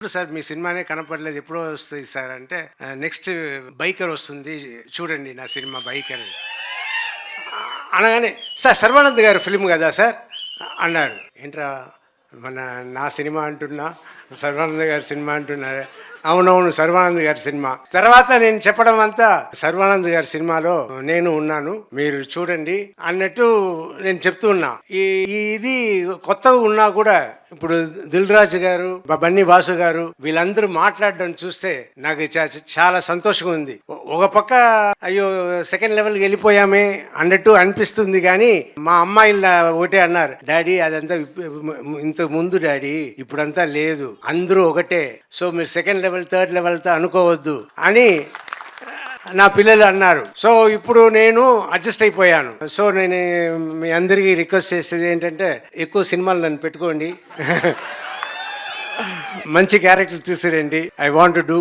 ఇప్పుడు సార్ మీ సినిమానే కనపడలేదు, ఎప్పుడో వస్తుంది సార్ అంటే నెక్స్ట్ బైకర్ వస్తుంది చూడండి నా సినిమా బైకర్ అనగానే, సార్ సర్వానంద్ గారి ఫిల్మ్ కదా సార్ అన్నారు. ఏంట్రా మన నా సినిమా అంటున్నా, సర్వానంద్ గారి సినిమా అంటున్నారు. అవునవును సర్వానంద్ గారి సినిమా. తర్వాత నేను చెప్పడం అంతా సర్వానంద్ గారి సినిమాలో నేను ఉన్నాను మీరు చూడండి అన్నట్టు నేను చెప్తూ ఉన్నా. ఇది కొత్తగా ఉన్నా కూడా ఇప్పుడు దిల్ రాజు గారు, బన్నీ వాసు గారు వీళ్ళందరూ మాట్లాడడం చూస్తే నాకు చాలా సంతోషంగా ఉంది. ఒక పక్క అయ్యో సెకండ్ లెవెల్కి వెళ్ళిపోయామే అన్నట్టు అనిపిస్తుంది. కానీ మా అమ్మాయిలు ఒకటే అన్నారు, డాడీ అదంతా ఇంతకు ముందు డాడీ, ఇప్పుడంతా లేదు, అందరూ ఒకటే, సో మీరు సెకండ్ లెవెల్ థర్డ్ లెవెల్తో అనుకోవద్దు అని నా పిల్లలు అన్నారు. సో ఇప్పుడు నేను అడ్జస్ట్ అయిపోయాను. సో నేను మీ అందరికీ రిక్వెస్ట్ చేసేది ఏంటంటే, ఎక్కువ సినిమాలు నన్ను పెట్టుకోండి, మంచి క్యారెక్టర్ తీసుకురండి. I want to do